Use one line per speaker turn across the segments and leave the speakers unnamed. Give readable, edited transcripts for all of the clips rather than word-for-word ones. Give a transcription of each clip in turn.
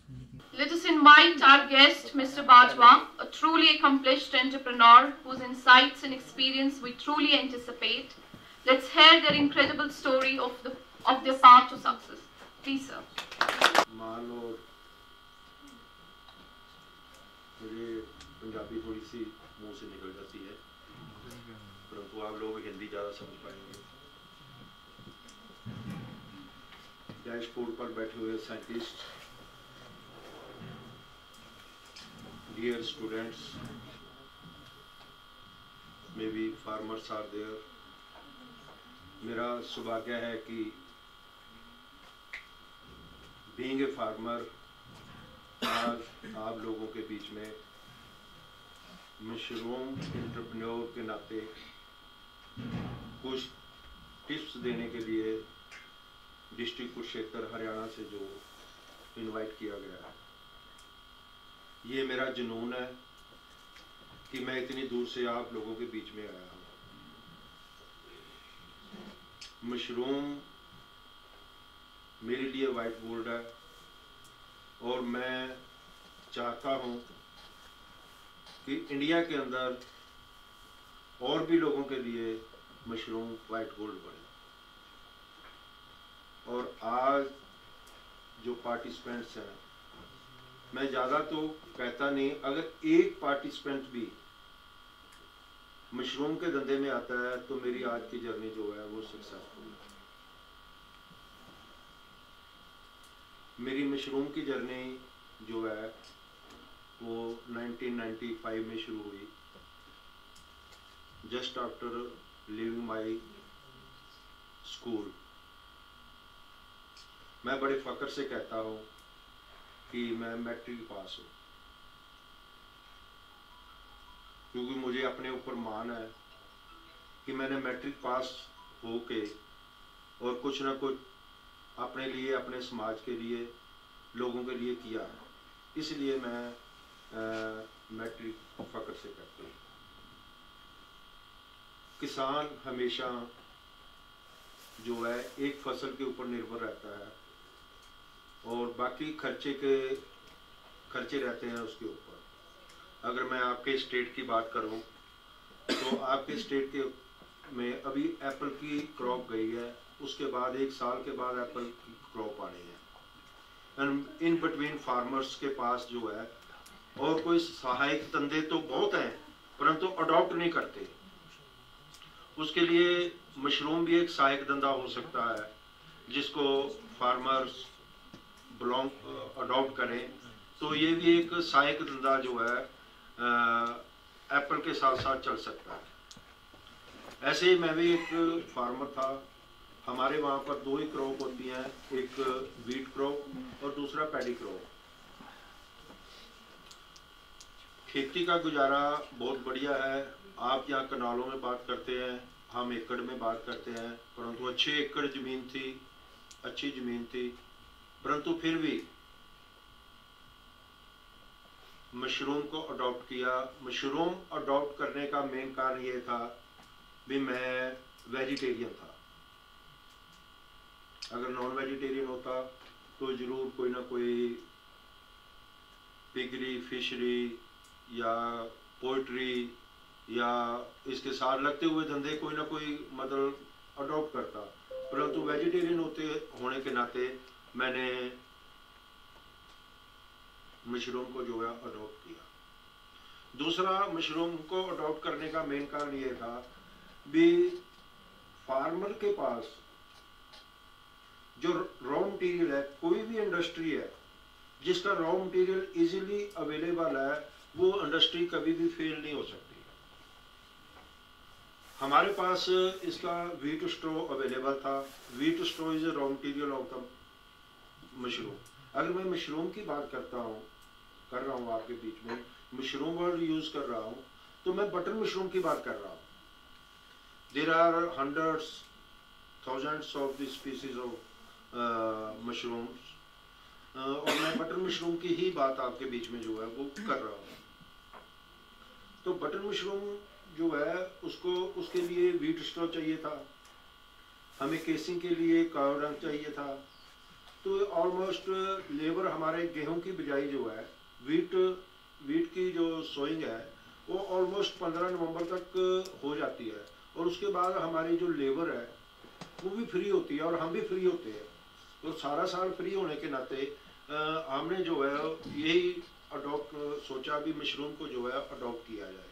Let us invite our guest, Mr. Bajwa, a truly accomplished entrepreneur whose insights and experience we truly anticipate. Let's hear their incredible story of their path to success. Please, sir.
मान और मुझे पंजाबी थोड़ी सी मुंह से निकल जाती है, परंतु आप लोग हिंदी ज़्यादा समझ पाएंगे। डैशबोर्ड पर बैठे हुए scientist, dear students, may be farmers are there. मेरा सौभाग्य है कि बीइंग ए फार्मर आज आप लोगों के बीच में मशरूम एंटरप्रेन्योर के नाते कुछ टिप्स देने के लिए डिस्ट्रिक्ट कुरुक्षेत्र हरियाणा से जो इनवाइट किया गया है, ये मेरा जुनून है कि मैं इतनी दूर से आप लोगों के बीच में आया हूँ। मशरूम मेरे लिए वाइट बोर्ड है और मैं चाहता हूँ कि इंडिया के अंदर और भी लोगों के लिए मशरूम वाइट गोल्ड बने। और आज जो पार्टिसिपेंट्स हैं, मैं ज़्यादा तो कहता नहीं, अगर एक पार्टिसिपेंट भी मशरूम के धंधे में आता है तो मेरी आज की जर्नी जो है वो सक्सेसफुल है। मेरी मशरूम की जर्नी जो है वो 1995 में शुरू हुई, just after living my school. मैं बड़े फख्र से कहता हूँ कि मैं मैट्रिक पास हूँ, क्योंकि मुझे अपने ऊपर मान है कि मैंने मैट्रिक पास होके और कुछ ना कुछ अपने लिए, अपने समाज के लिए, लोगों के लिए किया है। इसलिए मैं मैट्रिक फख्र से कहता हूँ। किसान हमेशा जो है एक फसल के ऊपर निर्भर रहता है और बाकी खर्चे रहते हैं उसके ऊपर। अगर मैं आपके स्टेट की बात करूं तो आपके स्टेट के में अभी एप्पल की क्रॉप गई है, उसके बाद 1 साल के बाद एप्पल की क्रॉप आनी है। एंड इन बिटवीन फार्मर्स के पास जो है और कोई सहायक धंधे तो बहुत हैं, परंतु अडॉप्ट नहीं करते। उसके लिए मशरूम भी एक सहायक धंधा हो सकता है जिसको फार्मर्स अडॉप्ट करें, तो ये भी एक सहायक धंधा जो है एप्पल के साथ साथ चल सकता है। ऐसे ही मैं भी एक फार्मर था। हमारे वहाँ पर 2 ही क्रॉप होती हैं, एक वीट क्रॉप और दूसरा पैडी क्रॉप। खेती का गुजारा बहुत बढ़िया है। आप यहाँ कनालों में बात करते हैं, हम एकड़ में बात करते हैं, परंतु अच्छे एकड़ ज़मीन थी, अच्छी ज़मीन थी, परंतु फिर भी मशरूम को अडॉप्ट किया। मशरूम अडॉप्ट करने का मेन कारण ये था भी मैं वेजिटेरियन था। अगर नॉन वेजिटेरियन होता तो ज़रूर कोई ना कोई पिगरी, फिशरी या पोल्ट्री या इसके साथ लगते हुए धंधे कोई ना कोई मतलब अडॉप्ट करता, परंतु वेजिटेरियन होने के नाते मैंने मशरूम को जो है अडॉप्ट किया। दूसरा, मशरूम को अडॉप्ट करने का मेन कारण ये था भी फार्मर के पास जो रॉ मटेरियल है, कोई भी इंडस्ट्री है जिसका रॉ मटेरियल इजीली अवेलेबल है, वो इंडस्ट्री कभी भी फेल नहीं हो सकती। हमारे पास इसका वीट स्ट्रॉ अवेलेबल था। Wheat straw is raw material of the mushroom. अगर मैं मशरूम की बात कर रहा हूँ आपके बीच में, मशरूम वर्ड यूज कर रहा हूँ, तो मैं बटर मशरूम की बात कर रहा हूँ। There are hundreds, thousands of the species of mushrooms, और मैं बटर मशरूम की ही बात आपके बीच में जो है वो कर रहा हूँ। तो बटर मशरूम जो है उसके लिए वीट स्ट्रॉ चाहिए था, हमें केसिंग के लिए काव डंग चाहिए था। तो ऑलमोस्ट लेबर हमारे गेहूं की बिजाई जो है, वीट की जो सोइंग है वो ऑलमोस्ट 15 नवंबर तक हो जाती है, और उसके बाद हमारी जो लेबर है वो भी फ्री होती है और हम भी फ्री होते हैं। तो सारा साल फ्री होने के नाते हमने जो है यही अडॉप्ट सोचा भी मशरूम को जो है अडॉप्ट किया जाए।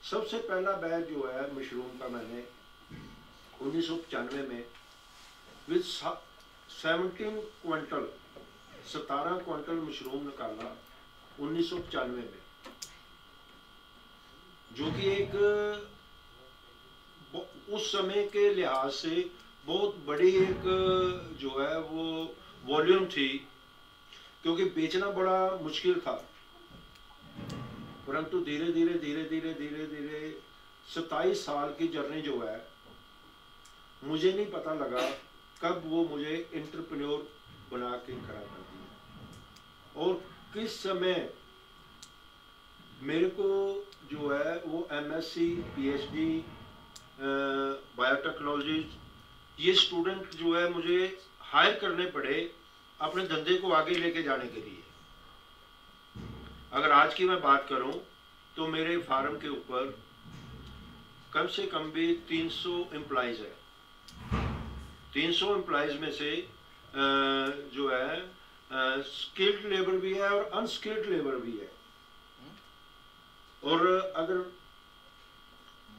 सबसे पहला बैग जो है मशरूम का मैंने 1995 में विद 17 क्विंटल मशरूम निकाला 1995 में, जो कि एक उस समय के लिहाज से बहुत बड़ी एक जो है वो वॉल्यूम थी, क्योंकि बेचना बड़ा मुश्किल था। परंतु धीरे धीरे 27 साल की जर्नी जो है, मुझे नहीं पता लगा कब वो मुझे एंटरप्रेन्योर बना के खड़ा कर दिया, और किस समय मेरे को जो है वो MSc PhD बायोटेक्नोलॉजी ये स्टूडेंट जो है मुझे हायर करने पड़े अपने धंधे को आगे लेके जाने के लिए। अगर आज की मैं बात करूं तो मेरे फार्म के ऊपर कम से कम भी 300 एम्प्लॉइज है। 300 एम्प्लॉइज में से जो है स्किल्ड लेबर भी है और अनस्किल्ड लेबर भी है। और अगर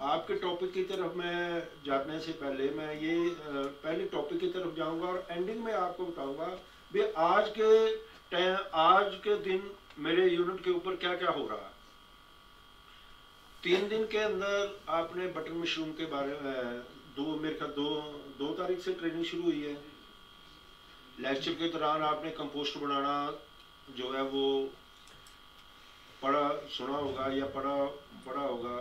आपके टॉपिक की तरफ मैं जाने से पहले मैं ये पहले टॉपिक की तरफ जाऊंगा और एंडिंग में आपको बताऊंगा भी आज के दिन मेरे यूनिट के ऊपर क्या क्या हो रहा है। 3 दिन के अंदर आपने बटन मशरूम के बारे में मेरे ख्याल 2 तारीख से ट्रेनिंग शुरू हुई है। लेक्चर के दौरान आपने कंपोस्ट बनाना जो है वो सुना होगा या पढ़ा होगा।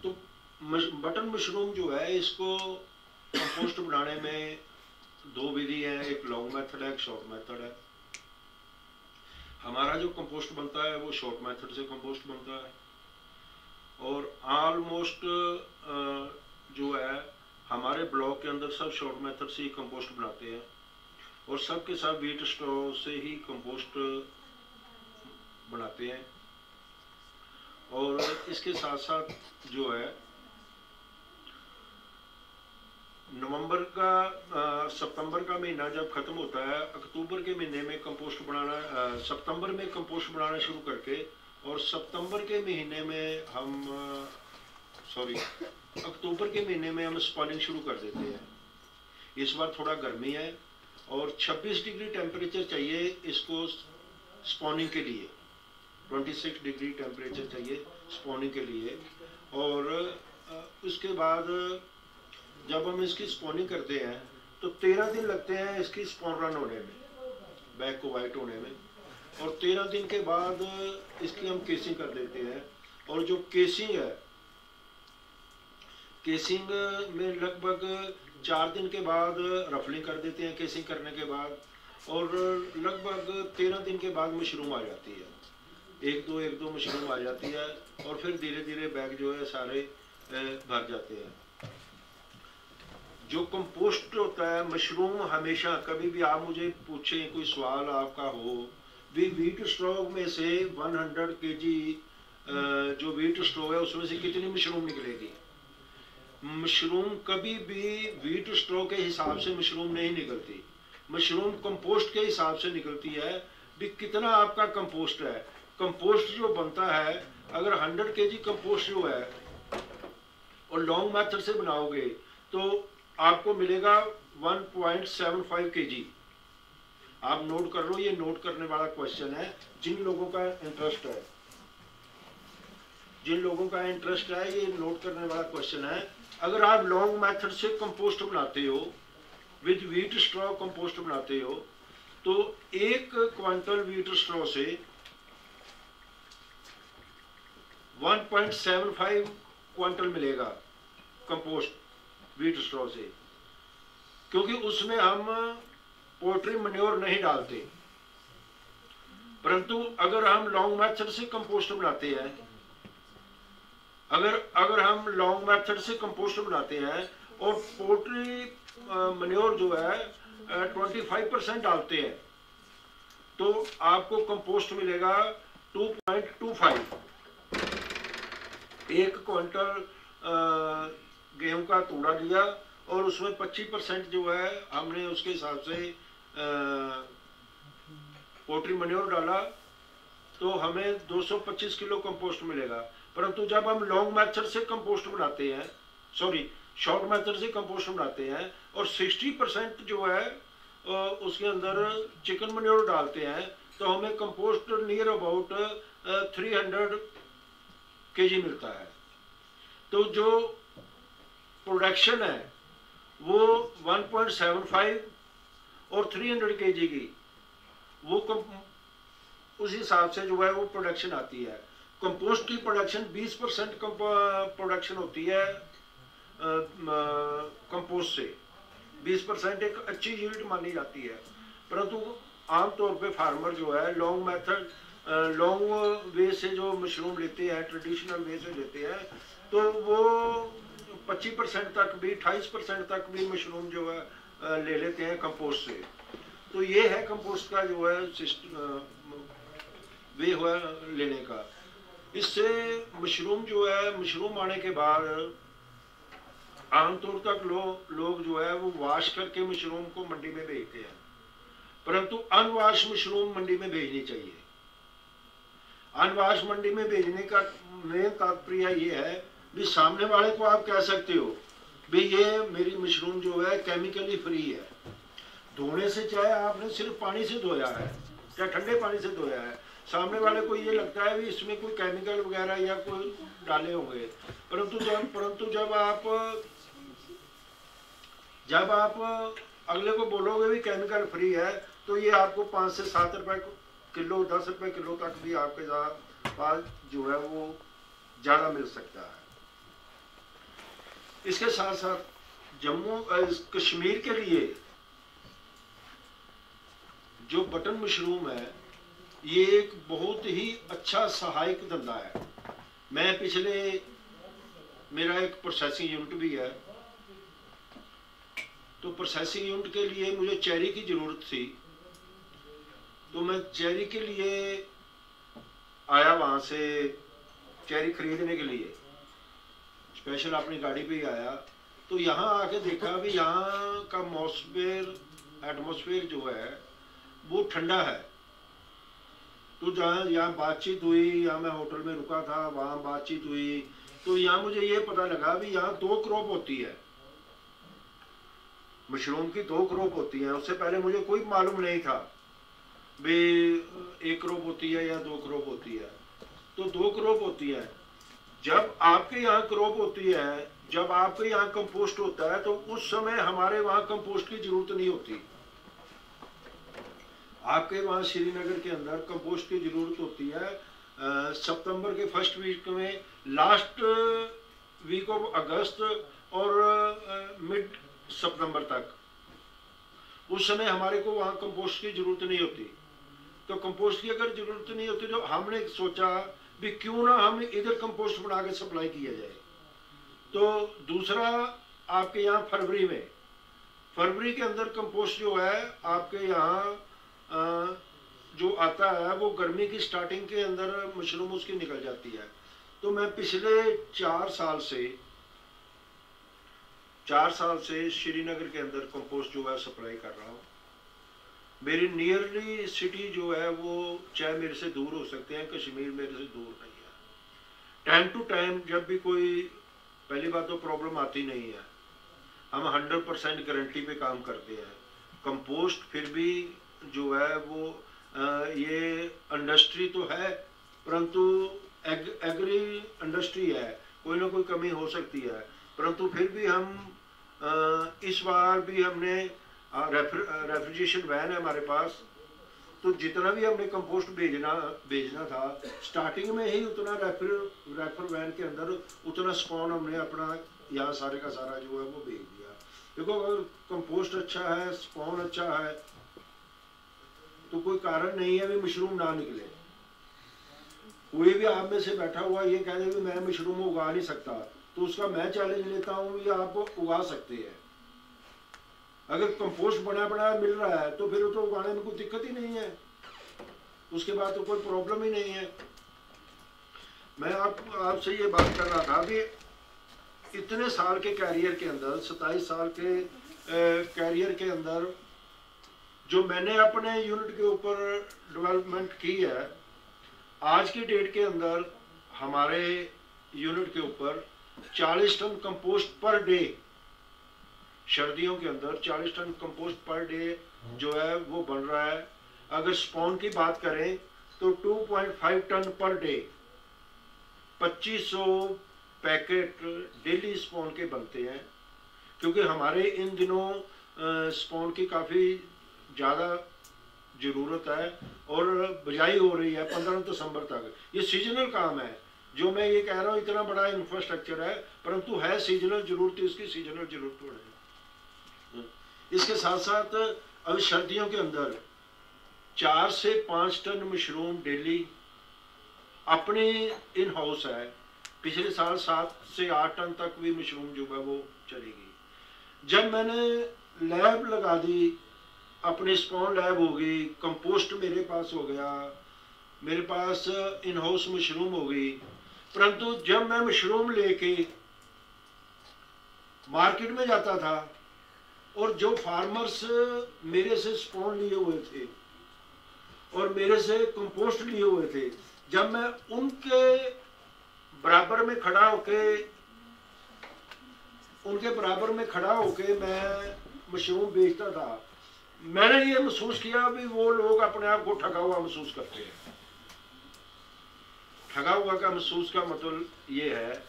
तो बटन मशरूम जो है इसको कंपोस्ट बनाने में 2 विधि है, एक लॉन्ग मेथड है, एक शॉर्ट मेथड है। हमारा जो कंपोस्ट बनता है वो शॉर्ट मेथड से कंपोस्ट बनता है, और ऑलमोस्ट जो है हमारे ब्लॉक के अंदर सब शॉर्ट मेथड से ही कंपोस्ट बनाते हैं, और सब के सब वीट स्ट्रॉ से ही कंपोस्ट बनाते हैं। और इसके साथ साथ जो है सितंबर का महीना जब खत्म होता है, अक्टूबर के महीने में कंपोस्ट बनाना, सितंबर में कंपोस्ट बनाना शुरू करके, और सितंबर के महीने में हम अक्टूबर के महीने में हम स्पॉनिंग शुरू कर देते हैं। इस बार थोड़ा गर्मी है और 26 डिग्री टेम्परेचर चाहिए इसको स्पॉनिंग के लिए, 26 डिग्री टेम्परेचर चाहिए स्पॉनिंग के लिए। और उसके बाद जब हम इसकी स्पॉनिंग करते हैं तो 13 दिन लगते हैं इसकी स्पॉन रन होने में, बैग को वाइट होने में, और 13 दिन के बाद इसकी हम केसिंग कर देते हैं। और जो केसिंग है, केसिंग में लगभग 4 दिन के बाद रफलिंग कर देते हैं केसिंग करने के बाद, और लगभग 13 दिन के बाद मशरूम आ जाती है, एक दो मशरूम आ जाती है, और फिर धीरे धीरे बैग जो है सारे भर जाते हैं। जो कंपोस्ट होता है मशरूम, हमेशा कभी भी आप मुझे पूछें, कोई सवाल आपका हो, वीट स्ट्रॉ में से 100 kg जो वीट स्ट्रॉ है उसमें से कितनी मशरूम निकलेगी? मशरूम कभी भी वीट स्ट्रॉ के हिसाब से मशरूम नहीं निकलती, मशरूम कंपोस्ट के हिसाब से निकलती है। भी कितना आपका कंपोस्ट है, कंपोस्ट जो बनता है, अगर 100 kg कंपोस्ट जो है और लॉन्ग मेथड से बनाओगे तो आपको मिलेगा 1.75 kg। आप नोट कर लो, ये नोट करने वाला क्वेश्चन है जिन लोगों का इंटरेस्ट है, ये नोट करने वाला क्वेश्चन है। अगर आप लॉन्ग मेथड से कंपोस्ट बनाते हो, विद वीट स्ट्रॉ कंपोस्ट बनाते हो, तो 1 क्विंटल वीट स्ट्रॉ से 1.75 क्विंटल मिलेगा कंपोस्ट वीट स्ट्रॉ से, क्योंकि उसमें हम पोल्ट्री मैन्योर नहीं डालते। परंतु अगर हम लॉन्ग मेथड से कंपोस्ट बनाते हैं, अगर हम लॉन्ग मेथड से कंपोस्ट बनाते हैं और पोल्ट्री मैन्योर जो है 25% डालते हैं तो आपको कंपोस्ट मिलेगा 2.25। 1 क्विंटल गेहूं का तूड़ा लिया और उसमें 25% जो है हमने उसके हिसाब से पोल्ट्री मैन्योर डाला तो हमें 225 किलो कंपोस्ट मिलेगा। परंतु जब हम लॉन्ग मेथड से कंपोस्ट बनाते हैं, सॉरी शॉर्ट मेथड से कंपोस्ट बनाते हैं और 60% जो है उसके अंदर चिकन मैन्योर डालते हैं तो हमें कंपोस्ट नियर अबाउट 300 केजी मिलता है। तो जो प्रोडक्शन है वो 1.75 और 300 केजी की वो उस हिसाब से जो है वो प्रोडक्शन आती है। कंपोस्ट की प्रोडक्शन 20% प्रोडक्शन होती है कंपोस्ट से, 20% एक अच्छी यील्ड मानी जाती है। परंतु आमतौर पे फार्मर जो है लॉन्ग मेथड लॉन्ग वे से जो मशरूम लेते हैं, ट्रेडिशनल वे से लेते हैं तो वो 25% तक भी 28% तक भी मशरूम जो है ले लेते हैं कंपोस्ट से। तो ये है कंपोस्ट का जो है वे हुआ लेने का। इससे मशरूम जो है, मशरूम आने के बाद आमतौर तक लोग जो है वो वॉश करके मशरूम को मंडी में भेजते हैं, परंतु अनवॉश मशरूम मंडी में भेजनी चाहिए। अनवॉश मंडी में भेजने का मेन तात्पर्य ये है भी सामने वाले को आप कह सकते हो भी ये मेरी मशरूम जो है केमिकली फ्री है। धोने से चाहे आपने सिर्फ पानी से धोया है या ठंडे पानी से धोया है, सामने वाले को ये लगता है भी इसमें कोई केमिकल वगैरह या कोई डाले होंगे, परंतु जब आप अगले को बोलोगे भी केमिकल फ्री है तो ये आपको 5 से 7 रुपए किलो, 10 रुपए किलो तक भी आपके पास जो है वो ज्यादा मिल सकता है। इसके साथ साथ जम्मू कश्मीर के लिए जो बटन मशरूम है ये एक बहुत ही अच्छा सहायक धंधा है। मैं मेरा एक प्रोसेसिंग यूनिट भी है, तो प्रोसेसिंग यूनिट के लिए मुझे चेरी की जरूरत थी, तो मैं चेरी के लिए आया, वहां से चेरी खरीदने के लिए स्पेशल अपनी गाड़ी पे ही आया। तो यहाँ आके देखा भी यहाँ का एटमॉस्फेयर जो है वो ठंडा है। तो जहाँ यहाँ बातचीत हुई, यहाँ मैं होटल में रुका था, वहाँ बातचीत हुई, तो यहाँ मुझे ये पता लगा भी यहाँ 2 क्रॉप होती है, मशरूम की 2 क्रॉप होती है। उससे पहले मुझे कोई मालूम नहीं था भी 1 क्रॉप होती है या 2 क्रॉप होती है। तो 2 क्रॉप होती है। जब आपके यहाँ क्रॉप होती है, जब आपके यहाँ कंपोस्ट होता है तो उस समय हमारे वहाँ कंपोस्ट की जरूरत नहीं होती। आपके वहाँ श्रीनगर के अंदर कंपोस्ट की जरूरत होती है सितंबर के फर्स्ट वीक में, लास्ट वीक ऑफ अगस्त और मिड सितंबर तक। उस समय हमारे को वहाँ कंपोस्ट की जरूरत नहीं होती। तो कंपोस्ट की अगर जरूरत नहीं होती तो हमने सोचा भी क्यों ना हम इधर कंपोस्ट बना के सप्लाई किया जाए। तो दूसरा आपके यहाँ फरवरी के अंदर कंपोस्ट जो है आपके यहाँ जो आता है वो गर्मी की स्टार्टिंग के अंदर मशरूम उसकी निकल जाती है। तो मैं पिछले 4 साल से श्रीनगर के अंदर कंपोस्ट जो है सप्लाई कर रहा हूँ। मेरी नियरली सिटी जो है वो चाहे मेरे से दूर हो सकते हैं, कश्मीर मेरे से दूर नहीं है। टाइम टू टाइम जब भी कोई, पहली बात तो प्रॉब्लम आती नहीं है, हम 100% गारंटी पे काम करते हैं। कंपोस्ट फिर भी जो है वो ये इंडस्ट्री तो है, परंतु एग्री इंडस्ट्री है, कोई ना कोई कमी हो सकती है, परंतु फिर भी हम इस बार भी हमने रेफ्रिजरेशन वैन है हमारे पास, तो जितना भी हमने कंपोस्ट भेजना था स्टार्टिंग में ही उतना रेफर वैन के अंदर उतना स्पॉन हमने अपना यहाँ सारे का सारा जो है वो भेज दिया। देखो अगर कंपोस्ट अच्छा है, स्पॉन अच्छा है, तो कोई कारण नहीं है भी मशरूम ना निकले। कोई भी आप में से बैठा हुआ ये कह दे भी मैं मशरूम उगा नहीं सकता, तो उसका मैं चैलेंज लेता हूँ भी आप उगा सकते हैं। अगर कंपोस्ट बना बनाया मिल रहा है तो फिर तो उगाने में कोई दिक्कत ही नहीं है, उसके बाद तो कोई प्रॉब्लम ही नहीं है। मैं आपसे ये बात कर रहा था कि इतने साल के कैरियर के अंदर, 27 साल के कैरियर के अंदर जो मैंने अपने यूनिट के ऊपर डेवलपमेंट की है, आज की डेट के अंदर हमारे यूनिट के ऊपर 40 टन कंपोस्ट पर डे, सर्दियों के अंदर 40 टन कंपोस्ट पर डे जो है वो बन रहा है। अगर स्पॉन की बात करें तो 2.5 ton per day, 2500 packet daily spawn के बनते हैं, क्योंकि हमारे इन दिनों स्पॉन की काफ़ी ज़्यादा ज़रूरत है और बिजाई हो रही है 15 दिसंबर तक। ये सीजनल काम है, जो मैं ये कह रहा हूँ इतना बड़ा इंफ्रास्ट्रक्चर है, परंतु है सीजनल जरूरत, इसकी सीजनल जरूरत पड़ेगी। इसके साथ साथ अब सर्दियों के अंदर 4 से 5 टन मशरूम डेली अपने इन हाउस है। पिछले साल 7 से 8 टन तक भी मशरूम जो है वो चलेगी। जब मैंने लैब लगा दी, अपने स्पॉन लैब हो गई, कंपोस्ट मेरे पास हो गया, मेरे पास इन हाउस मशरूम हो गई, परंतु जब मैं मशरूम लेके मार्केट में जाता था और जो फार्मर्स मेरे से स्पॉन लिए हुए थे और मेरे से कंपोस्ट लिए हुए थे, जब मैं उनके बराबर में खड़ा होके मैं मशरूम बेचता था, मैंने ये महसूस किया भी वो लोग अपने आप को ठगा हुआ महसूस करते हैं। ठगा हुआ का महसूस का मतलब ये है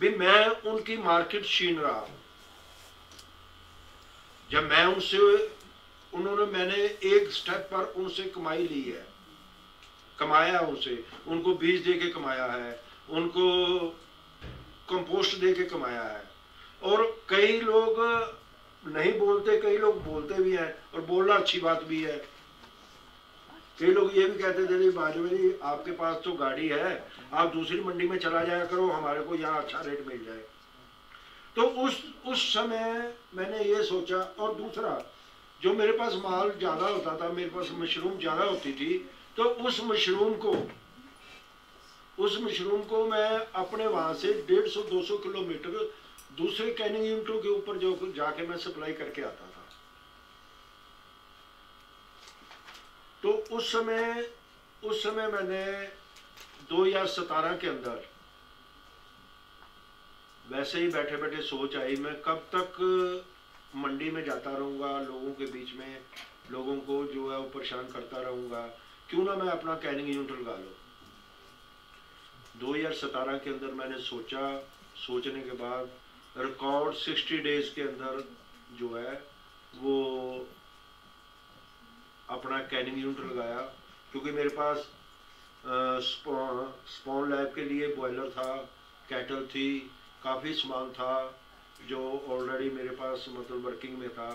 भी मैं उनकी मार्केट छीन रहा हूं। जब मैं मैंने एक स्टेप पर उनसे कमाई ली है, कमाया उनसे, उनको बीज दे के कमाया है, उनको कंपोस्ट दे के कमाया है। और कई लोग नहीं बोलते, कई लोग बोलते भी हैं, और बोलना अच्छी बात भी है। कई लोग ये भी कहते थे बाजवा जी आपके पास तो गाड़ी है, आप दूसरी मंडी में चला जाया करो, हमारे को यहाँ अच्छा रेट मिल जाए। तो उस समय मैंने ये सोचा। और दूसरा, जो मेरे पास माल ज़्यादा होता था, मेरे पास मशरूम ज़्यादा होती थी, तो उस मशरूम को मैं अपने वहाँ से 150-200 किलोमीटर दूसरे कैनिंग यूनिटों के ऊपर जो जाके मैं सप्लाई करके आता था। तो उस समय मैंने 2017 के अंदर वैसे ही बैठे बैठे सोच आई, मैं कब तक मंडी में जाता रहूँगा, लोगों के बीच में लोगों को जो है वो परेशान करता रहूँगा, क्यों ना मैं अपना कैनिंग यूनिट लगा लूँ। 2017 के अंदर मैंने सोचने के बाद रिकॉर्ड 60 डेज के अंदर जो है वो अपना कैनिंग यूनिट लगाया, क्योंकि मेरे पास स्पॉन लैब के लिए बॉयलर था, कैटल थी, काफ़ी सामान था जो ऑलरेडी मेरे पास मतलब वर्किंग में था।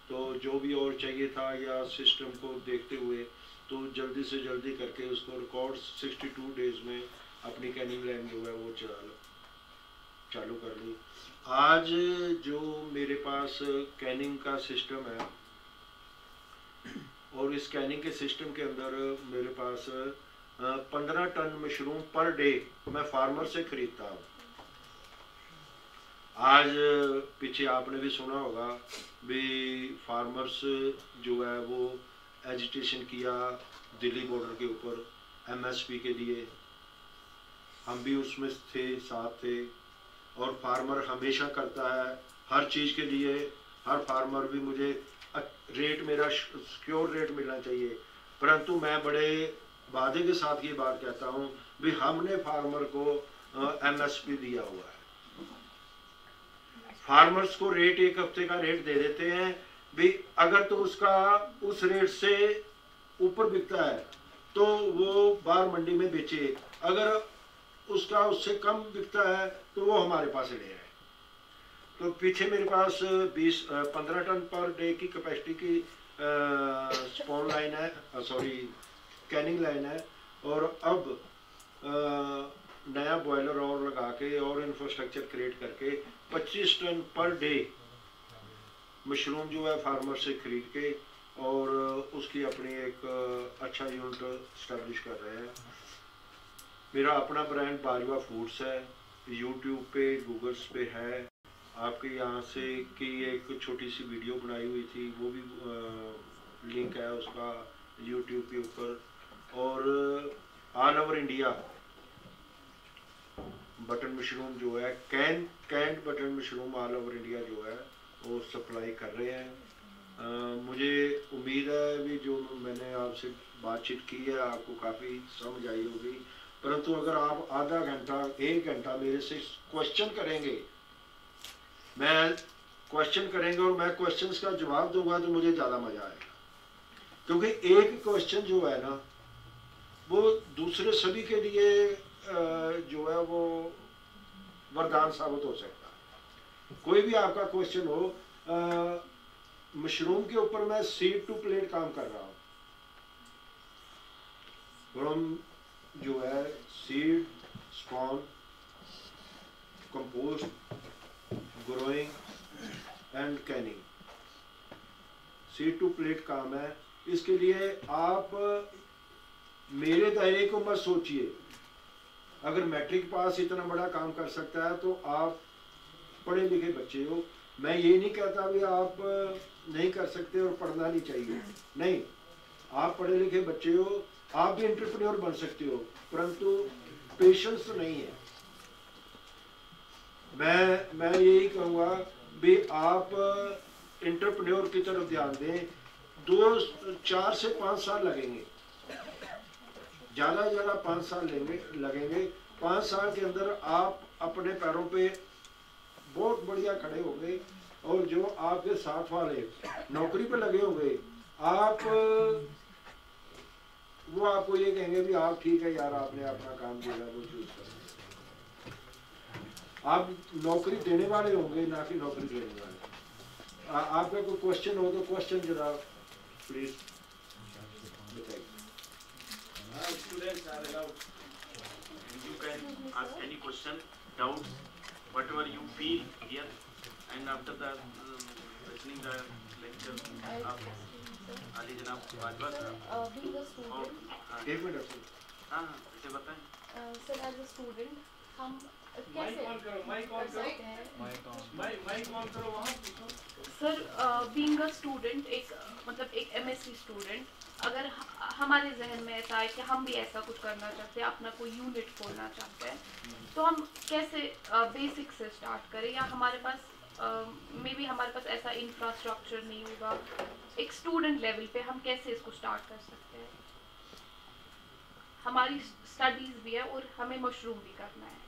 तो जो भी और चाहिए था या सिस्टम को देखते हुए तो जल्दी से जल्दी करके उसको रिकॉर्ड 62 डेज में अपनी कैनिंग लाइन जो है वो चालू कर ली। आज जो मेरे पास कैनिंग का सिस्टम है, और इस कैनिंग के सिस्टम के अंदर मेरे पास 15 टन मशरूम पर डे मैं फार्मर से खरीदता हूँ। आज पीछे आपने भी सुना होगा भी फार्मर्स जो है वो एजिटेशन किया दिल्ली बॉर्डर के ऊपर MSP के लिए, हम भी उसमें साथ थे। और फार्मर हमेशा करता है हर चीज़ के लिए, हर फार्मर भी मुझे रेट मेरा सिक्योर रेट मिलना चाहिए, परंतु मैं बड़े वादे के साथ ये बात कहता हूँ भी हमने फार्मर को MSP दिया हुआ है। फार्मर्स को रेट एक हफ्ते का रेट दे देते हैं भी, अगर तो उसका उस रेट से ऊपर बिकता है तो वो बाहर मंडी में बेचे, अगर उसका उससे कम बिकता है तो वो हमारे पास ले आए। तो पीछे मेरे पास 15 टन पर डे की कैपेसिटी की स्पॉन लाइन है, सॉरी कैनिंग लाइन है, और अब नया बॉयलर और लगा के और इंफ्रास्ट्रक्चर क्रिएट करके 25 टन पर डे मशरूम जो है फार्मर से ख़रीद के और उसकी अपनी एक अच्छा यूनिट इस्टेब्लिश कर रहे हैं। मेरा अपना ब्रांड बाजवा फूड्स है, यूट्यूब पे गूगल्स पे है। आपके यहाँ से की एक छोटी सी वीडियो बनाई हुई थी, वो भी लिंक है उसका यूट्यूब के ऊपर। और all over India button mushroom जो है canned button mushroom all over India जो है वो सप्लाई कर रहे हैं। मुझे उम्मीद है भी जो मैंने आपसे बातचीत की है आपको काफ़ी समझ आई होगी, परंतु अगर आप आधा घंटा 1 घंटा मेरे से क्वेश्चन करेंगे और मैं क्वेश्चंस का जवाब दूंगा तो मुझे ज़्यादा मज़ा आएगा, क्योंकि एक क्वेश्चन जो है ना वो दूसरे सभी के लिए जो है वो वरदान साबित हो सकता है। कोई भी आपका क्वेश्चन हो, मशरूम के ऊपर मैं सीड टू प्लेट काम कर रहा हूँ। फ्रॉम जो है seed, spawn, compost, growing and canning, seed to plate काम है। इसके लिए आप मेरे दायरे को मत सोचिए। अगर मैट्रिक पास इतना बड़ा काम कर सकता है तो आप पढ़े लिखे बच्चे हो। मैं ये नहीं कहता भी आप नहीं कर सकते और पढ़ना नहीं चाहिए, नहीं, आप पढ़े लिखे बच्चे हो, आप भी एंटरप्रेन्योर बन सकते हो, परंतु पेशेंस नहीं है। मैं यही कहूँगा भी आप एंटरप्रेन्योर की तरफ ध्यान दें। 4 से 5 साल लगेंगे, ज़्यादा से ज़्यादा 5 साल लगेंगे। 5 साल के अंदर आप अपने पैरों पे बहुत बढ़िया खड़े होंगे, और जो आपके साथ वाले नौकरी पे लगे होंगे वो आपको ये कहेंगे भी आप ठीक है यार, आपने अपना काम जो है वो चूज कर। आप नौकरी देने वाले होंगे, ना कि नौकरी देने वाले। आपका कोई क्वेश्चन हो तो क्वेश्चन जरा प्लीज बताइए।
Students are allowed. You can ask any question, doubts, whatever you feel here, and after that, listening the lecture of Ali Janab Bajwa sir.
Being a student.
एक मिनट सर।
हाँ इसे बताएं।
Sir as a student हम कैसे
sir being a student, एक MSc student, अगर हमारे जहन में ऐसा है कि हम भी ऐसा कुछ करना चाहते हैं, अपना कोई यूनिट खोलना चाहते हैं, तो हम कैसे बेसिक से स्टार्ट करें, या हमारे पास मे बी हमारे पास ऐसा इंफ्रास्ट्रक्चर नहीं होगा, एक स्टूडेंट लेवल पे हम कैसे इसको स्टार्ट कर सकते हैं? हमारी स्टडीज भी है और हमें मशरूम भी करना है।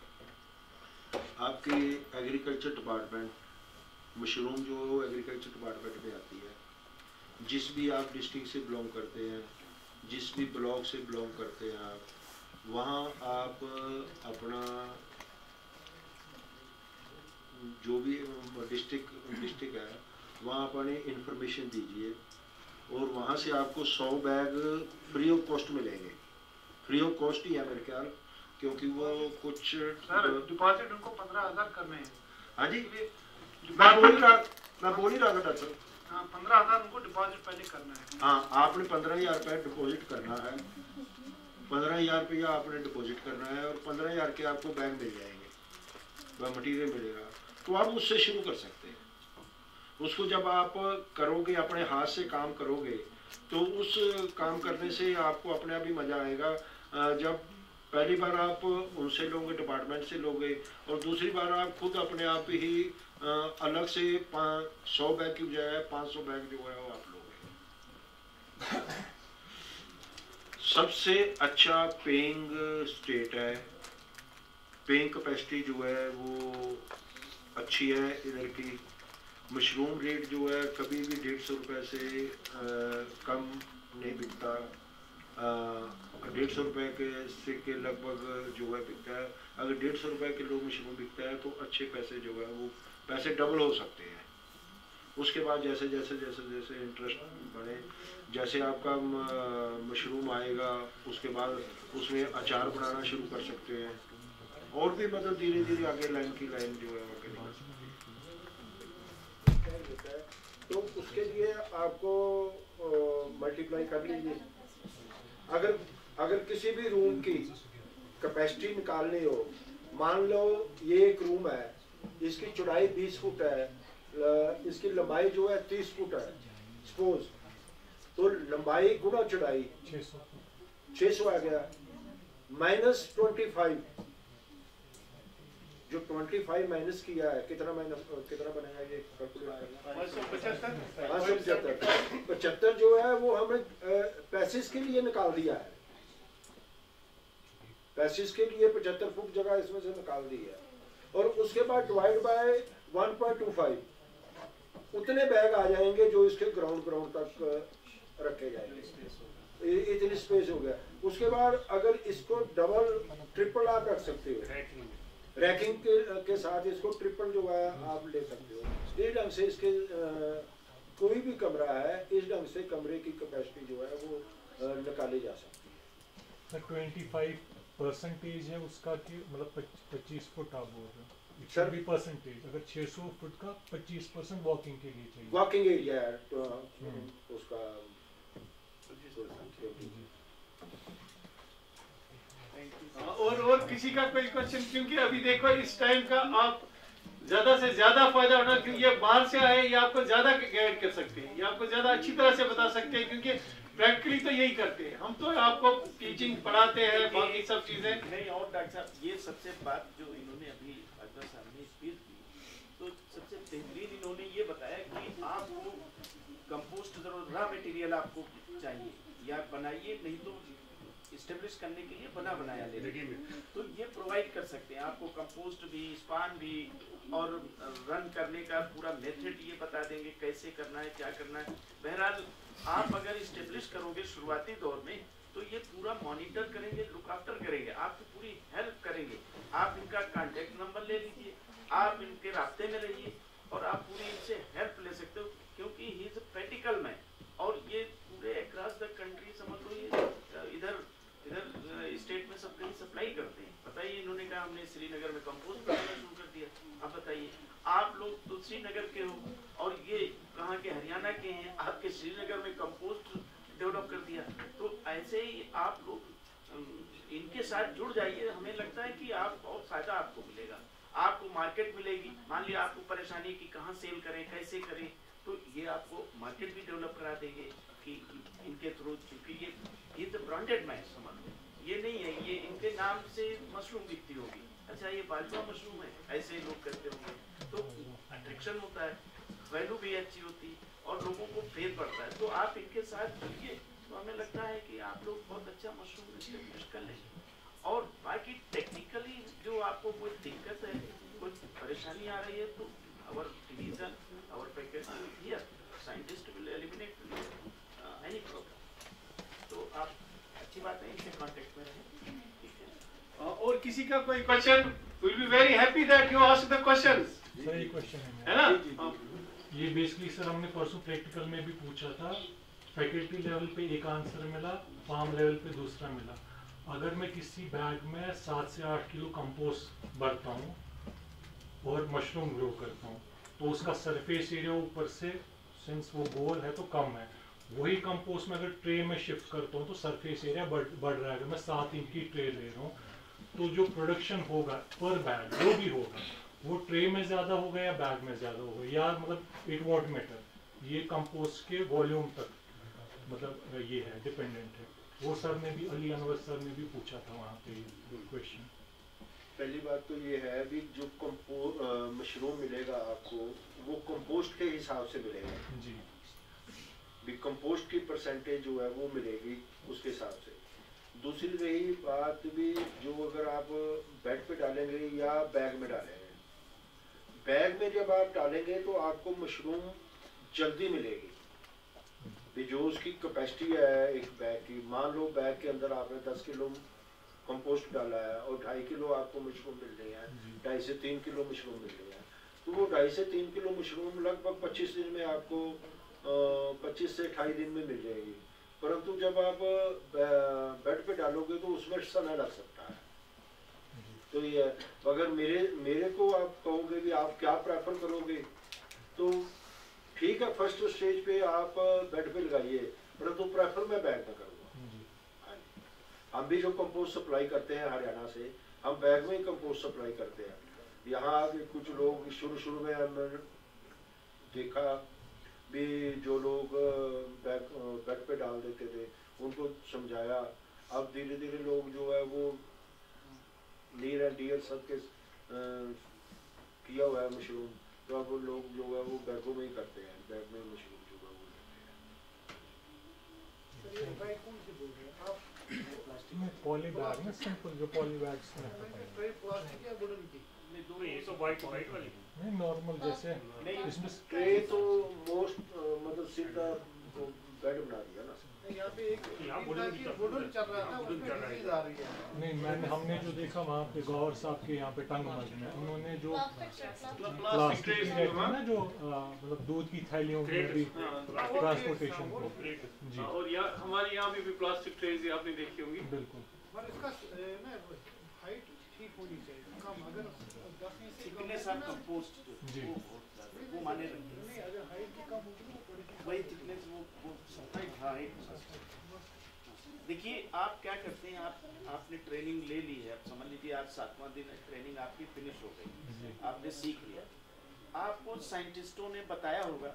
आपके एग्रीकल्चर डिपार्टमेंट, मशरूम जो एग्रीकल्चर डिपार्टमेंट में आती है, जिस भी आप डिस्ट्रिक्ट से बिलोंग करते हैं, जिस भी ब्लॉक से बिलोंग करते हैं आप, वहाँ आप अपना जो भी डिस्ट्रिक्ट है वहाँ अपनी इंफॉर्मेशन दीजिए, और वहाँ से आपको 100 बैग फ्री ऑफ कॉस्ट मिलेंगे। फ्री ऑफ कॉस्ट ही है मेरे ख्याल, क्योंकि वो कुछ
सर डिपॉजिट उनको 15,000 करने हैं।
हाँ जी, मैं बोल ही रहा था डॉक्टर।
हाँ 15,000 उनको डिपॉजिट पहले करना है।
हाँ, आपने 15,000 रुपये डिपॉजिट करना है। 15,000 रुपया आपने डिपॉजिट करना है और 15,000 के आपको बैग मिल जाएंगे, वह मटीरियल मिलेगा, तो आप उससे शुरू कर सकते हैं। उसको जब आप करोगे, अपने हाथ से काम करोगे, तो उस काम करने से आपको अपने आप ही मज़ा आएगा। जब पहली बार आप उनसे लोगे, डिपार्टमेंट से लोगे, और दूसरी बार आप खुद अपने आप ही अलग से 100 बैग की बजाय 500 बैग जो है वो आप लोगे। सबसे अच्छा पेइंग स्टेट है, पेइंग कैपेसिटी जो है वो अच्छी है इधर की। मशरूम रेट जो है कभी भी 150 रुपये से कम नहीं बिकता। 150 रुपये के लगभग जो है बिकता है। अगर 150 रुपये किलो मशरूम बिकता है तो अच्छे पैसे जो है वो पैसे डबल हो सकते हैं। उसके बाद जैसे जैसे जैसे जैसे इंटरेस्ट बढ़े, जैसे आपका मशरूम आएगा, उसके बाद उसमें अचार बनाना शुरू कर सकते हैं, और भी मतलब धीरे धीरे आगे लाइन की लाइन जो है आगे निकल सकती है। तो उसके लिए आपको मल्टीप्लाई कर लीजिए। अगर किसी भी रूम की कैपेसिटी निकालनी हो, मान लो ये एक रूम है, इसकी चौड़ाई 20 फुट है, इसकी लंबाई जो है 30 फुट है सपोज, तो लंबाई गुना चौड़ाई 600 आ गया, माइनस 25, जो 25 माइनस किया है कितना बनेगा ये कैलकुलेट करना। 75 जो है वो हमने पैसेज के लिए निकाल दिया है, पैसेज के लिए 75 फुट जगह इसमें से निकाल दी है, और उसके बाद डिवाइड बाय 1.25 उतने बैग आ जाएंगे जो इसके ग्राउंड तक रखे जाएंगे, इतनी स्पेस हो गया। उसके बाद अगर इसको डबल ट्रिपल आप रख सकते हो, रैकिंग के साथ इसको ट्रिपल जो है आप ले सकते हो। इस ढंग से इसके कोई भी कमरा है, इस ढंग से कमरे की कैपेसिटी जो है वो निकाली जा सकती है।
25% है उसका कि मतलब 25 फुट आप बोल रहे हो
सर
भी परसेंटेज, अगर 600 फुट का 25% वॉकिंग के लिए चाहिए,
वॉकिंग एरिया है तो उसका।
और किसी का कोई क्वेश्चन? क्योंकि अभी देखो इस टाइम का आप ज्यादा से ज्यादा फायदा उठा, क्योंकि ये बाहर से आए, ये आपको ज्यादा गाइड कर सकते हैं, ये आपको ज्यादा अच्छी तरह से बता सकते हैं, क्योंकि प्रैक्टिकली तो यही करते हैं हम, तो आपको टीचिंग पढ़ाते हैं बाकी सब चीजें
नहीं। और डॉक्टर साहब ये सबसे बात जो इन्होंने अभी अकबर साहब ने स्पीच दी, तो सबसे बेहतरीन इन्होंने ये बताया कि आपको कंपोस्ट जरूर रॉ मटेरियल आपको चाहिए, या बनाइए, नहीं तो इस्टेब्लिश करने के लिए बनाया ले, तो ये प्रोवाइड कर सकते हैं आपको, कंपोस्ट भी, स्पान भी, और रन करने का पूरा मेथड ये बता देंगे कैसे करना है, क्या करना है। बहरहाल आप अगर इस्टेब्लिश करोगे शुरुआती दौर में, तो ये पूरा मॉनिटर करेंगे, लुक आफ्टर करेंगे, आपकी पूरी हेल्प करेंगे। आप इनका कांटेक्ट नंबर ले लीजिए, आप इनके रास्ते में रहिए, और आप पूरी इनसे हेल्प ले सकते हो, क्योंकि ही इज प्रैक्टिकल मैन, और ये पूरे अक्रॉस द कंट्री समझ लो, ये इधर स्टेट में सब कहीं सप्लाई करते हैं। बताइए, इन्होंने कहा हमने श्रीनगर में कंपोस्ट बनाना शुरू कर दिया। अब बताइए, आप लोग तो श्रीनगर के हो, और ये कहाँ के, हरियाणा के हैं, आपके श्रीनगर में कंपोस्ट डेवलप कर दिया। तो ऐसे ही आप लोग इनके साथ जुड़ जाइए, हमें लगता है कि आप बहुत फायदा आपको मिलेगा, आपको मार्केट मिलेगी। मान लिया आपको परेशानी कि कहाँ सेल करें, कैसे करें, तो ये आपको मार्केट भी डेवलप करा देंगे कि इनके थ्रू, क्योंकि ये तो ब्रांडेड मैच समझ लो, ये नहीं है ये इनके नाम से मशरूम बिकती होगी, अच्छा ये बाजवा मशरूम है, ऐसे लोग करते होंगे, तो अट्रैक्शन होता है, वैल्यू भी अच्छी होती, और लोगों को फेल पड़ता है। तो आप इनके साथ जुड़िए, तो हमें लगता है कि आप लोग बहुत अच्छा मशरूम इस्टेब्लिश कर लेंगे। और बाकी टेक्निकली जो आपको कोई दिक्कत है, कोई परेशानी आ रही है, तो our division, our faculty here, scientists will eliminate any problem. तो आप अच्छी बात है, इनसे कांटेक्ट में रहें, ठीक है।
और किसी का कोई question? We'll be very happy that you ask the questions.
सही क्वेश्चन
है ना?
ये बेसिकली सर हमने परसों प्रैक्टिकल में भी पूछा था, फैकल्टी लेवल पे एक आंसर मिला, फार्म लेवल पे दूसरा मिला। अगर मैं किसी बैग में 7 से 8 किलो कंपोस्ट भरता हूँ और मशरूम ग्रो करता हूँ, तो उसका सरफेस एरिया ऊपर से, सिंस वो गोल है तो कम है, वही कंपोस्ट में अगर ट्रे में शिफ्ट करता हूँ तो सरफेस एरिया बढ़ रहा है। अगर मैं 7 इंच की ट्रे ले रहा हूँ, तो जो प्रोडक्शन होगा पर बैग जो भी होगा, वो ट्रे में ज़्यादा होगा या बैग में ज़्यादा होगा, या मतलब इट वॉन्ट मैटर, ये कंपोस्ट के वॉल्यूम तक मतलब ये है, डिपेंडेंट है। वो सर ने भी, अली अनवर सर ने भी पूछा था वहाँ पे क्वेश्चन।
पहली बात तो ये है भी जो मशरूम मिलेगा आपको, वो कंपोस्ट के हिसाब से मिलेगा
जी,
भी कंपोस्ट की परसेंटेज जो है वो मिलेगी उसके हिसाब से। दूसरी रही बात भी, जो अगर आप बेड पे डालेंगे या बैग में डालेंगे, बैग में जब आप डालेंगे तो आपको मशरूम जल्दी मिलेगी भी। जो उसकी कैपेसिटी है एक बैग की, मान लो बैग के अंदर आपने 10 किलो कंपोस्ट डाला है और 2.5 किलो आपको मशरूम मिल रही है, 2.5 से 3 किलो मशरूम मिल रही है, तो वो 2.5 से 3 किलो मशरूम लगभग 25 दिन में आपको 25 से 28 दिन में मिल जाएगी। परंतु जब आप बेड पे डालोगे तो उसमें समय लग सकता है। तो ये अगर मेरे को आप कहोगे भी आप क्या प्रेफर करोगे, तो ठीक है, फर्स्ट स्टेज पे आप बेड पे लगाइए, परंतु प्रेफर मैं बैग में करूँगा। हम भी जो कंपोस्ट सप्लाई करते हैं हरियाणा से, हम बैग में ही कंपोस्ट सप्लाई करते हैं। यहाँ आके कुछ लोग शुरू में हमने देखा भी, जो लोग बेड पे डाल देते थे उनको समझाया। अब धीरे धीरे लोग जो है वो नियर एंड डियर सबके किया हुआ है मशरूम, तो अब लोग जो है वो बैगों में ही करते हैं, बैग में मशरूम जो है वो लेते हैं।
पॉली बैग में सिंपल जो पॉली बैग्स में
प्लास्टिक या वुडन की?
ये तो वाइट वाली
नहीं, नॉर्मल जैसे इसमें
ट्रे तो मोस्ट मतलब सीधा बेड बना दिया ना।
यहाँ पे एक वुडन चल रहा था, उसमें डिजीज आ रही है।
नहीं, हमने जो देखा वहाँ पे गौर साहब के यहाँ पे टंग मर्ग में उन्होंने जो प्लास्टिक की रहती है ना, जो मतलब दूध की थैलियों में भी ट्रांसपोर्टेशन को जी।
और हमारे यहाँ भी प्लास्टिक ट्रेज आपने देखी होंगी।
बिल्कुल,
पर इसका हाइट ठीक होनी चाहिए, कम अगर 10 इंच से
थिकनेस ऑफ कंपोस्ट
जी
वो माने रखते हैं।
नहीं, अगर हाइट की कम होगी तो थोड़ी सी
वही थिकनेस वो हाइट। देखिए आप क्या करते हैं, आपने ट्रेनिंग ले ली है, आप समझ लीजिए आज 7वां दिन है, ट्रेनिंग आपकी फिनिश हो गई, आपने सीख लिया। आपको साइंटिस्टों ने बताया होगा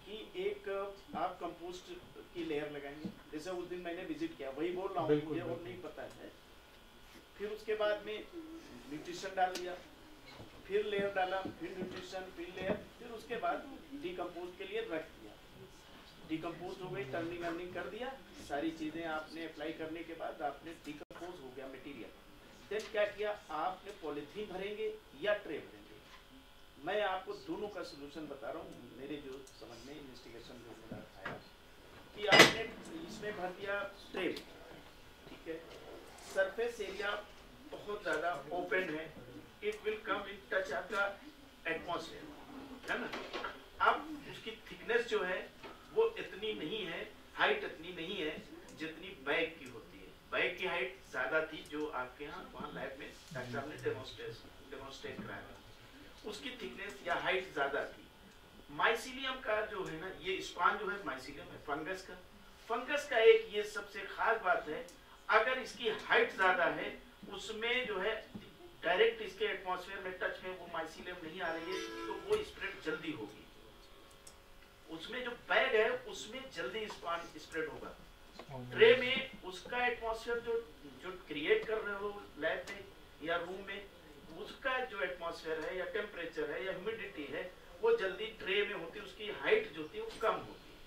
कि एक आप कंपोस्ट की लेयर लगाएंगे, जैसे उस दिन मैंने विजिट किया, वही बोल रहा हूँ, मुझे और नहीं पता है। फिर उसके बाद में न्यूट्रिशन डाल दिया, फिर लेयर डाला, फिर न्यूट्रिशन, फिर लेयर, फिर उसके बाद डिकम्पोज के लिए रख दिया। डिकम्पोज हो गई, टर्निंग अर्निंग कर दिया, सारी चीजें आपने अप्लाई करने के बाद आपने डिकम्पोज हो गया मटेरियल। देन क्या किया, आपने पॉलीथीन भरेंगे या ट्रे भरेंगे। मैं आपको दोनों का सोल्यूशन बता रहा हूँ, मेरे जो समझ में इन्वेस्टिगेशन जो मेरा आया कि आपने इसमें भर दिया ट्रे, ठीक है, सरफेस एरिया बहुत ज्यादा ओपन है, it will come in touch आपका एटमॉस्फेयर, है ना। अब उसकी थिकनेस जो है वो इतनी नहीं है, हाइट इतनी नहीं है जितनी बैग की होती है। बैग की हाइट ज्यादा थी, जो आपके यहाँ वहाँ लैब में डॉक्टर साहब ने डेमोन्स्ट्रेट कराया, उसकी थिकनेस या हाइट ज्यादा थी। माइसीलियम का जो है ना, ये स्पान जो है माइसीलियम है, फंगस का एक ये सबसे खास बात है, अगर इसकी हाइट ज्यादा है उसमें जो है डायरेक्ट इसके एटमॉस्फेयर में टच में वो माइसीलियम नहीं आ रही है, तो वो स्प्रेड जल्दी होगी। उसमें जो बैग है उसमें जल्दी स्प्रेड होगा। ट्रे में उसका एटमॉस्फेयर जो क्रिएट कर रहे हो लैब में या रूम में, उसका जो एटमॉस्फेयर है या टेम्परेचर है या ह्यूमिडिटी है वो जल्दी ट्रे में होती है, उसकी हाइट जो होती है वो कम होती है।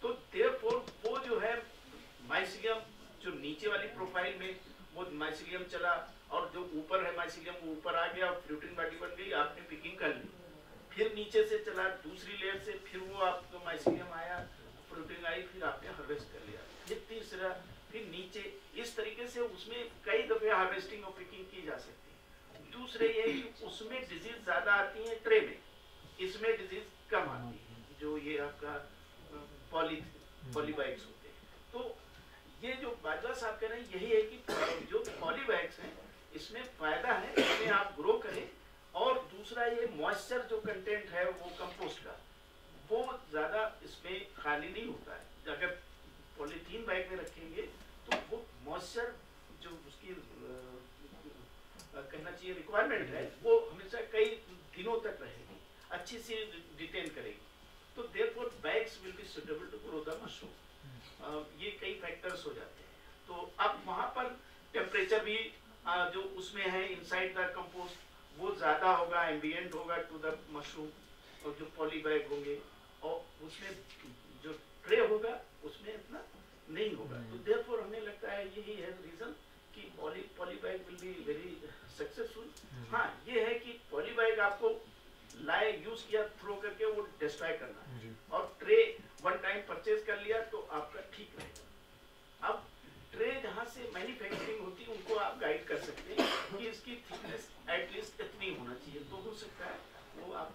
तो देयरफॉर वो जो है माइसीलियम जो नीचे वाली प्रोफाइल में वो माइसीलियम चला, और जो ऊपर है माइसीलियम वो ऊपर आ गया, फ्रूटिंग बॉडी बन गई, आपने पिकिंग कर ली। फिर नीचे से चला दूसरी लेयर से, फिर वो आपको माइसीलियम आया, फ्रूटिंग आई, फिर आपने हार्वेस्ट कर लिया, फिर तीसरा, फिर नीचे, इस तरीके से उसमें कई दफे हार्वेस्टिंग और पिकिंग की जा सकती है। दूसरे ये कि उसमें डिजीज ज्यादा आती है ट्रे में, इसमें डिजीज कम आती है, जो ये आपका पॉलीबाइट्स होते हैं। तो ये जो बाजवा साहब कह रहे हैं यही है कि जो पॉलीबाइट्स हैं इसमें फायदा है, इसमें आप ग्रो करें, और दूसरा ये मॉइस्चर जो कंटेंट है वो कंपोस्ट का वो ज्यादा इसमें खाली नहीं होता है। अगर पॉलीथीन बैग में रखेंगे तो वो मॉइस्चर जो उसकी कहना चाहिए रिक्वायरमेंट है वो हमेशा कई दिनों तक रहेगी, अच्छी सी डिटेन करेगी। तो therefore bags will be suitable to grow the mushroom. ये कई फैक्टर्स हो जाते हैं। तो अब वहां पर टेम्परेचर भी जो उसमें है इनसाइड द कंपोस्ट वो ज्यादा होगा, एम्बिएंट होगा टू द मशरूम, और जो पॉली बैग होंगे, और उसमें जो ट्रे होगा उसमें इतना नहीं होगा। तो देयरफॉर हमें लगता है यही है रीजन कि poly bag will be very successful. हाँ, ये है कि पॉली बैग आपको लाए यूज किया थ्रो करके वो डिस्ट्रॉय करना है, और ट्रे वन टाइम परचेज कर लिया तो आपका ठीक रहेगा। अब ट्रे जहाँ से मैन्युफैक्चरिंग होती है उनको आप गाइड कर सकते हैं कि इसकी थिकनेस एटलीस्ट इतनी होना चाहिए, तो हो सकता है वो आप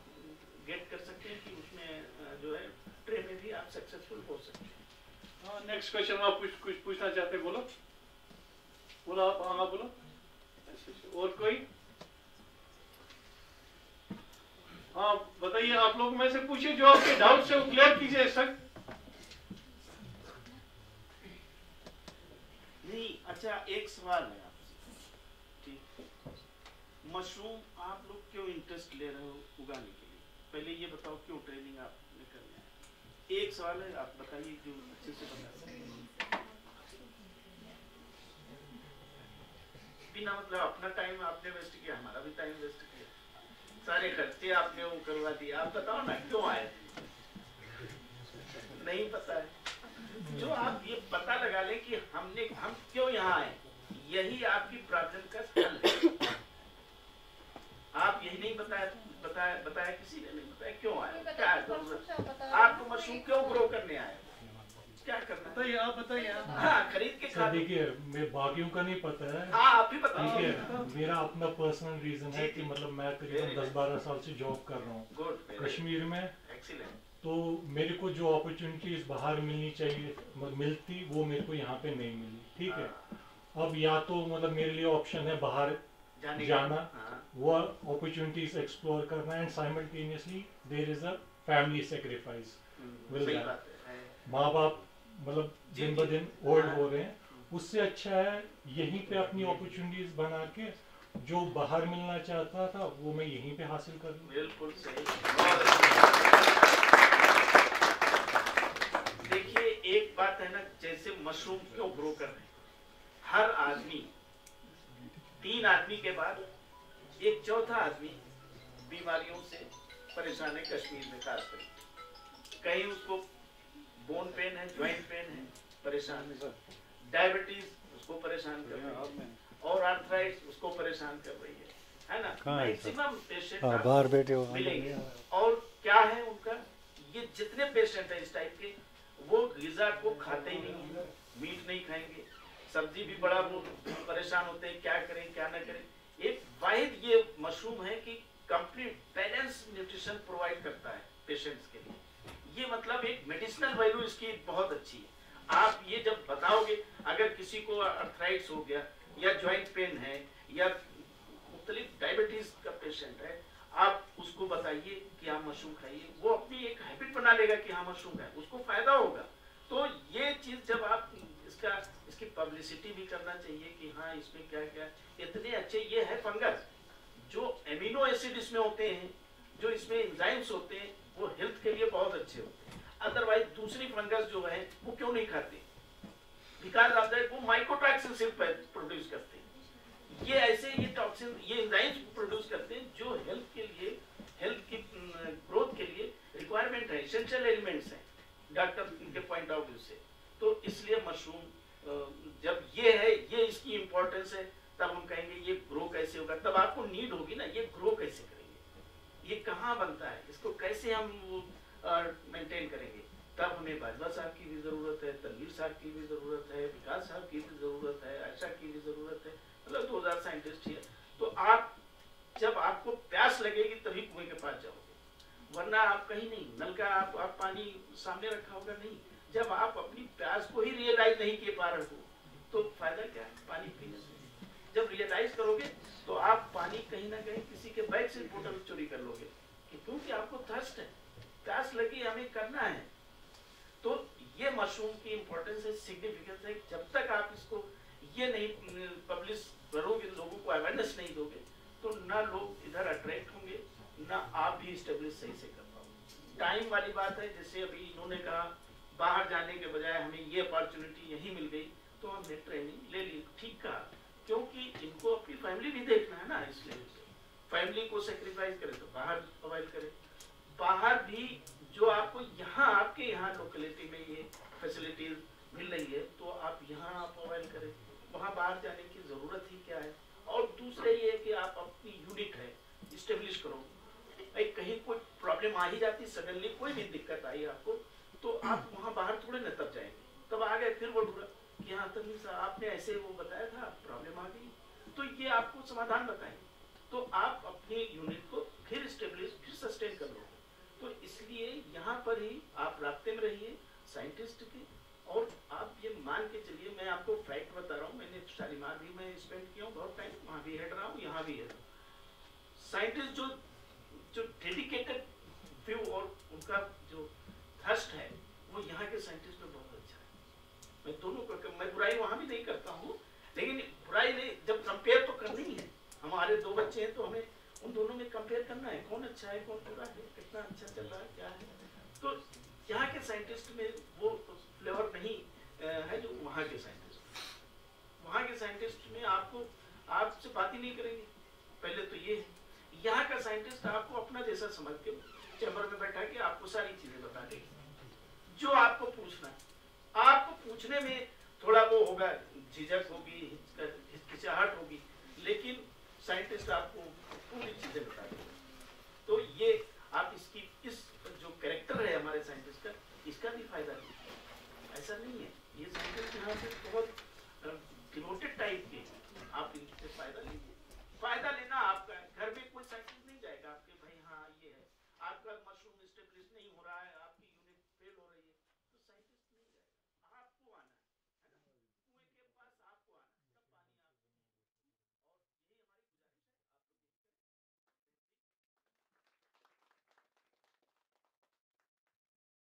गेट कर सकते हैं कि उसमें जो है ट्रे में भी आप सक्सेसफुल हो सकते हैं।
नेक्स्ट क्वेश्चन आप कुछ पूछना चाहते हैं, बोलो आप। हाँ बोलो। और कोई? हाँ बताइए, आप लोग में से पूछिए जो आपके डाउट है वो क्लियर कीजिए सर।
नहीं, अच्छा एक सवाल है आपसे, ठीक, मशरूम आप लोग क्यों इंटरेस्ट ले रहे हो उगाने के लिए? पहले ये बताओ क्यों ट्रेनिंग आपने करना है। एक सवाल है, आप बताइए जो अच्छे से बता सकते। बिना मतलब अपना टाइम आपने वेस्ट किया, हमारा भी टाइम वेस्ट किया, सारे खर्चे आपने वो करवा दिए। आप बताओ ना क्यों आए? नहीं पता है। जो आप ये पता लगा लें कि हम क्यों यहाँ आए, यही आपकी प्रॉब्लम का हल है। आप यही नहीं बताया किसी ने नहीं बताया क्यों आए, क्या जरूरत, आपको मशरूम क्यों ग्रो करने आए, क्या करना
बताइए, आप बताइए।
हाँ, खरीद के खा।
देखिए मैं बाकियों का नहीं पता है।
हाँ, आप ही बताओ।
ठीक है, मेरा अपना पर्सनल रीजन है कि मतलब मैं करीबन 10-12 साल से जॉब कर रहा हूँ कश्मीर में।
एक्सीलेंट।
तो मेरे को जो अपॉर्चुनिटीज बाहर मिलनी चाहिए मिलती, वो मेरे को यहाँ पे नहीं मिली। ठीक है, अब या तो मतलब मेरे लिए ऑप्शन है बाहर जाना, वो अपॉर्चुनिटीज एक्सप्लोर करना, and simultaneously there is a family sacrifice. माँ बाप मतलब दिन ब दिन ओल्ड हो रहे हैं, उससे अच्छा है यहीं पे अपनी अपॉर्चुनिटीज बना के जो बाहर मिलना चाहता था वो मैं यहीं पे हासिल कर लूं।
बिल्कुल सही। देखिए एक बात है ना, जैसे मशरूम क्यों ग्रो कर रहे हैं, हर आदमी 3 आदमी के बाद एक चौथा आदमी बीमारियों से परेशान है कश्मीर में खासकर। कहीं उसको बोन पेन है, ज्वाइंट पेन है, परेशान है, डायबिटीज उसको परेशान कर रही है, और आर्थराइटिस उसको परेशान कर रही है ना। मैक्सिमम पेशेंट
बाहर बैठे हो
मिलेंगे। और क्या है उनका, ये जितने पेशेंट है इस टाइप के, वो ग़िज़ा को खाते ही नहीं है, मीट नहीं खाएंगे, सब्जी भी बड़ा वो परेशान होते हैं, क्या करें क्या ना करें। एक वाहिद ये मशरूम है कि कंप्लीट बैलेंस न्यूट्रिशन प्रोवाइड करता है पेशेंट्स के लिए। ये मतलब एक मेडिसिनल वैल्यू इसकी बहुत अच्छी है। आप ये जब बताओगे, अगर किसी को आर्थराइटिस हो गया या ज्वाइंट पेन है या मुख्तलिफ डायबिटीज का पेशेंट है, आप उसको बताइए कि आप मशरूम खाइए, वो अपनी एक हैबिट बना लेगा कि हाँ मशरूम है, उसको फायदा होगा। तो ये चीज जब आप इसकी पब्लिसिटी भी करना चाहिए कि हाँ इसमें क्या क्या इतने अच्छे, ये है फंगस, जो एमिनो एसिड इसमें होते हैं, जो इसमें एंजाइम्स होते हैं, वो हेल्थ के लिए बहुत अच्छे होते हैं। अदरवाइज दूसरी फंगस जो है वो क्यों नहीं खाते, बिकॉज ऑफ दैट वो माइकोटॉक्सिन सिर्फ प्रोड्यूस करते हैं। ये ऐसे ये टॉक्सिन, ये एंजाइम्स प्रोड्यूस करते हैं जो हेल्थ के लिए, हेल्थ की ग्रोथ के लिए रिक्वायरमेंट है, एसेंशियल एलिमेंट्स हैं डॉक्टर के पॉइंट ऑफ व्यू से। तो इसलिए मशरूम जब ये है, ये इसकी इंपॉर्टेंस है, तब हम कहेंगे ये ग्रो कैसे होगा, तब आपको नीड होगी ना, ये ग्रो कैसे करेंगे, ये कहाँ बनता है, इसको कैसे हम मेंटेन करेंगे। तब हमें बाजवा साहब की भी जरूरत है, तनवीर साहब की भी जरूरत है, विकास साहब की भी जरूरत है, आयशा की भी जरूरत है, मतलब 2000 साइंटिस्ट ही है। तो आप जब आपको प्यास लगेगी तभी कुएं के पास जाओगे, वरना आप कहीं नहीं, नल का आप पानी सामने रखा होगा नहीं। जब आप अपनी प्यास को ही रियलाइज नहीं कर पा रहे हो तो फायदा क्या है पानी पीने से। जब रियलाइज करोगे तो आप पानी कहीं ना कहीं किसी के बैग से बोतल चोरी कर लोगे, क्योंकि आपको थर्स्ट है, प्यास लगी, हमें करना है। तो ये मशरूम की इंपॉर्टेंस है, सिग्निफिकेंस है। जब तक आप इसको ये नहीं पब्लिश करोगे, लोगों को अवेयरनेस नहीं दोगे, तो ना लोग इधर अट्रैक्ट होंगे, ना आप भी स्टेब्लिश सही से कर पाओगे। टाइम वाली बात है, जैसे अभी इन्होंने कहा बाहर जाने के बजाय हमें ये अपॉर्चुनिटी यहीं मिल गई तो हमने ट्रेनिंग ले ली, ठीक कहा, क्योंकि इनको अपनी फैमिली भी देखना है ना, इसलिए फैमिली को सेक्रीफाइस करे तो बाहर अवॉइड करे। बाहर भी जो आपको यहाँ आपके यहाँ लोकेलिटी में ये फैसिलिटीज मिल रही है तो आप यहाँ आप अवॉइड करें, वहाँ बाहर जाने की ज़रूरत ही क्या है। और दूसरा ये है कि आप अपनी यूनिट है इस्टेब्लिश करो। कहीं कोई प्रॉब्लम आ ही जाती, सडनली कोई भी दिक्कत आई आपको, तो आप वहाँ बाहर थोड़े न तब जाएंगे, तब आ गए फिर वो ढूंढा कि हाँ तभी आपने ऐसे वो बताया था, प्रॉब्लम आ गई, तो ये आपको समाधान बताएंगे, तो आप अपने यूनिट को फिर स्टेब्लिश, फिर सस्टेन कर लोगे। तो इसलिए यहाँ पर ही आप रास्ते में रहिए साइंटिस्ट के, और आप ये मान के चलिए, मैं आपको फैक्ट बता रहा हूँ, मैंने शालीमार भी मैं स्पेंड किया हूँ बहुत टाइम, वहाँ भी हेड रहा हूँ, यहाँ भी हेड। साइंटिस्ट जो डेडिकेटेड यहाँ के साइंटिस्ट में बहुत अच्छा है। मैं दोनों को, मैं बुराई वहाँ भी नहीं करता हूँ, लेकिन बुराई नहीं, जब कंपेयर तो करनी ही है, हमारे दो बच्चे हैं तो हमें उन दोनों में कंपेयर करना है, कौन अच्छा है कौन बुरा है, कितना अच्छा चल रहा है क्या है। तो यहाँ के साइंटिस्ट में वो फ्लेवर नहीं है जो वहाँ के साइंटिस्ट, वहाँ के साइंटिस्ट में आपको, आपसे बात ही नहीं करेंगे, पहले तो ये है। यहाँ का साइंटिस्ट आपको अपना जैसा समझ के चैम्बर में बैठा के आपको सारी चीजें बता देगी जो आपको पूछना है। आपको पूछने में थोड़ा वो होगा, झिझक होगी, हिचकिचाहट होगी, लेकिन साइंटिस्ट आपको पूरी चीजें बता देगा। तो ये आप इसकी, इस जो कैरेक्टर है हमारे साइंटिस्ट का, इसका भी फायदा लीजिए। ऐसा नहीं है, ये साइंटिस्ट यहाँ से बहुत